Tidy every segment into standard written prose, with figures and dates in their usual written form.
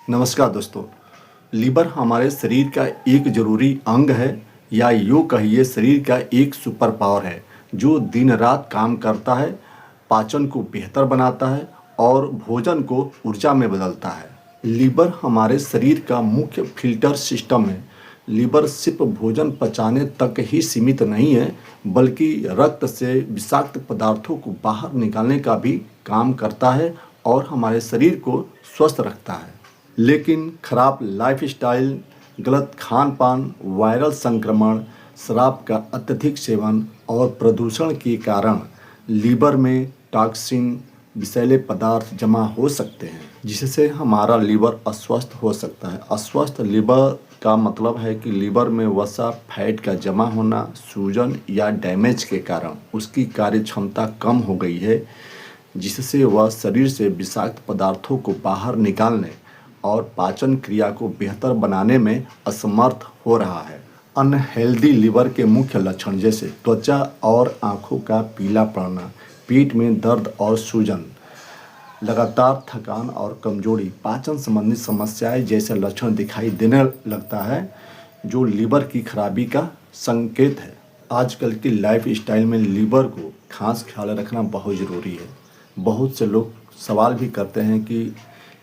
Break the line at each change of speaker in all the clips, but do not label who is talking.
नमस्कार दोस्तों। लीवर हमारे शरीर का एक जरूरी अंग है या यूँ कहिए शरीर का एक सुपर पावर है जो दिन रात काम करता है, पाचन को बेहतर बनाता है और भोजन को ऊर्जा में बदलता है। लीवर हमारे शरीर का मुख्य फिल्टर सिस्टम है। लीवर सिर्फ भोजन पचाने तक ही सीमित नहीं है बल्कि रक्त से विषाक्त पदार्थों को बाहर निकालने का भी काम करता है और हमारे शरीर को स्वस्थ रखता है। लेकिन खराब लाइफस्टाइल, गलत खान पान, वायरल संक्रमण, शराब का अत्यधिक सेवन और प्रदूषण के कारण लीवर में टॉक्सिन, विषैले पदार्थ जमा हो सकते हैं जिससे हमारा लीवर अस्वस्थ हो सकता है। अस्वस्थ लीवर का मतलब है कि लीवर में वसा, फैट का जमा होना, सूजन या डैमेज के कारण उसकी कार्य क्षमता कम हो गई है जिससे वह शरीर से विषाक्त पदार्थों को बाहर निकालने और पाचन क्रिया को बेहतर बनाने में असमर्थ हो रहा है। अनहेल्दी लीवर के मुख्य लक्षण जैसे त्वचा और आंखों का पीला पड़ना, पेट में दर्द और सूजन, लगातार थकान और कमजोरी, पाचन संबंधी समस्याएं जैसे लक्षण दिखाई देने लगता है जो लीवर की खराबी का संकेत है। आजकल की लाइफस्टाइल में लीवर को खास ख्याल रखना बहुत ज़रूरी है। बहुत से लोग सवाल भी करते हैं कि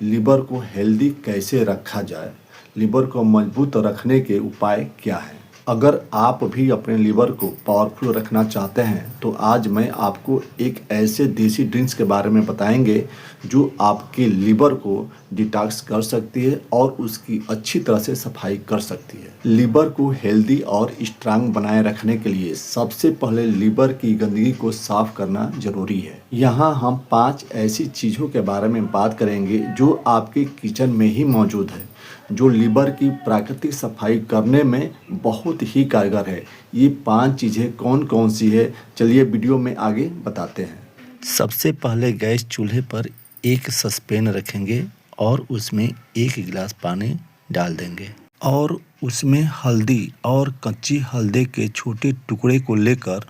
लीवर को हेल्दी कैसे रखा जाए, लीवर को मजबूत रखने के उपाय क्या हैं। अगर आप भी अपने लीवर को पावरफुल रखना चाहते हैं तो आज मैं आपको एक ऐसे देसी ड्रिंक्स के बारे में बताएंगे जो आपके लीवर को डिटॉक्स कर सकती है और उसकी अच्छी तरह से सफाई कर सकती है। लीवर को हेल्दी और स्ट्रांग बनाए रखने के लिए सबसे पहले लीवर की गंदगी को साफ करना जरूरी है। यहाँ हम 5 ऐसी चीज़ों के बारे में बात करेंगे जो आपके किचन में ही मौजूद है जो लीवर की प्राकृतिक सफाई करने में बहुत ही कारगर है। ये 5 चीज़ें कौन कौन सी है, चलिए वीडियो में आगे बताते हैं।
सबसे पहले गैस चूल्हे पर एक सस्पेन रखेंगे और उसमें 1 गिलास पानी डाल देंगे और उसमें हल्दी और कच्ची हल्दी के छोटे टुकड़े को लेकर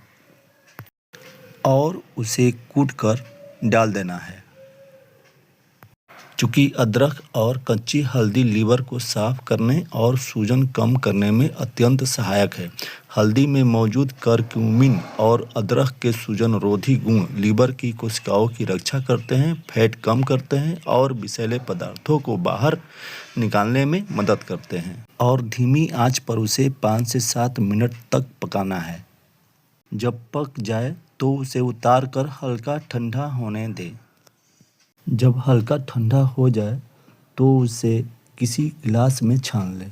और उसे कूटकर डाल देना है। चूँकि अदरक और कच्ची हल्दी लीवर को साफ करने और सूजन कम करने में अत्यंत सहायक है। हल्दी में मौजूद करक्यूमिन और अदरक के सूजन रोधी गुण लीवर की कोशिकाओं की रक्षा करते हैं, फैट कम करते हैं और विषैले पदार्थों को बाहर निकालने में मदद करते हैं। और धीमी आंच पर उसे 5 से 7 मिनट तक पकाना है। जब पक जाए तो उसे उतार कर हल्का ठंडा होने दें। जब हल्का ठंडा हो जाए तो उसे किसी गिलास में छान लें।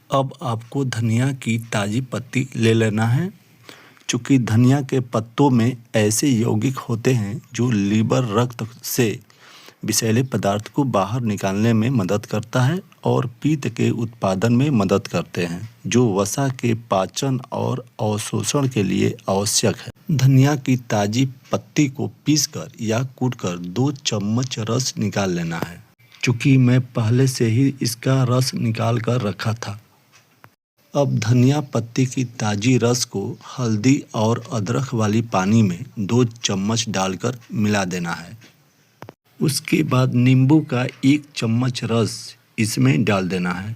अब आपको धनिया की ताज़ी पत्ती ले लेना है। चूँकि धनिया के पत्तों में ऐसे यौगिक होते हैं जो लीवर रक्त से विषैले पदार्थ को बाहर निकालने में मदद करता है और पित्त के उत्पादन में मदद करते हैं जो वसा के पाचन और अवशोषण के लिए आवश्यक है। धनिया की ताज़ी पत्ती को पीसकर या कूटकर 2 चम्मच रस निकाल लेना है। चूँकि मैं पहले से ही इसका रस निकाल कर रखा था। अब धनिया पत्ती की ताज़ी रस को हल्दी और अदरक वाली पानी में 2 चम्मच डालकर मिला देना है। उसके बाद नींबू का 1 चम्मच रस इसमें डाल देना है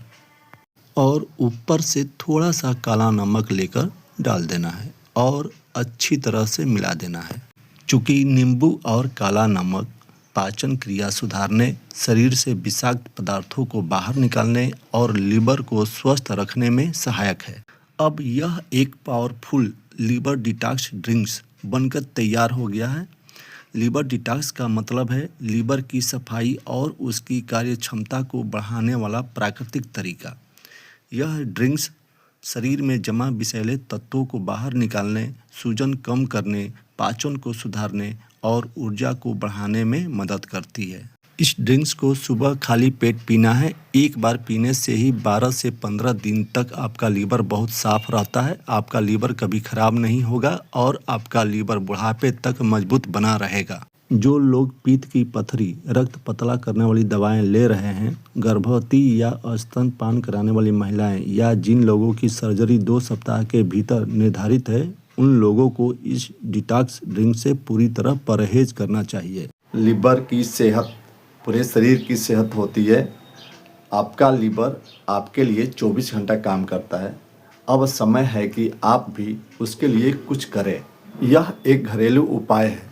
और ऊपर से थोड़ा सा काला नमक लेकर डाल देना है और अच्छी तरह से मिला देना है। चूँकि नींबू और काला नमक पाचन क्रिया सुधारने, शरीर से विषाक्त पदार्थों को बाहर निकालने और लीवर को स्वस्थ रखने में सहायक है। अब यह एक पावरफुल लीवर डिटॉक्स ड्रिंक्स बनकर तैयार हो गया है। लीवर डिटॉक्स का मतलब है लीवर की सफाई और उसकी कार्य क्षमता को बढ़ाने वाला प्राकृतिक तरीका। यह ड्रिंक्स शरीर में जमा विषैले तत्वों को बाहर निकालने, सूजन कम करने, पाचन को सुधारने और ऊर्जा को बढ़ाने में मदद करती है। इस ड्रिंक्स को सुबह खाली पेट पीना है। एक बार पीने से ही 12 से 15 दिन तक आपका लीवर बहुत साफ रहता है। आपका लीवर कभी खराब नहीं होगा और आपका लीवर बुढ़ापे तक मजबूत बना रहेगा। जो लोग पित्त की पथरी, रक्त पतला करने वाली दवाएं ले रहे हैं, गर्भवती या स्तनपान कराने वाली महिलाएं या जिन लोगों की सर्जरी 2 सप्ताह के भीतर निर्धारित है, उन लोगों को इस डिटॉक्स ड्रिंक से पूरी तरह परहेज करना चाहिए।
लीवर की सेहत पूरे शरीर की सेहत होती है। आपका लीवर आपके लिए 24 घंटा काम करता है। अब समय है कि आप भी उसके लिए कुछ करें। यह एक घरेलू उपाय है।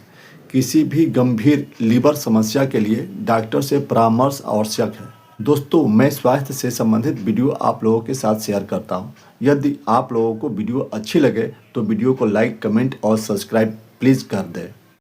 किसी भी गंभीर लीवर समस्या के लिए डॉक्टर से परामर्श आवश्यक है। दोस्तों, मैं स्वास्थ्य से संबंधित वीडियो आप लोगों के साथ शेयर करता हूं। यदि आप लोगों को वीडियो अच्छी लगे तो वीडियो को लाइक, कमेंट और सब्सक्राइब प्लीज़ कर दें।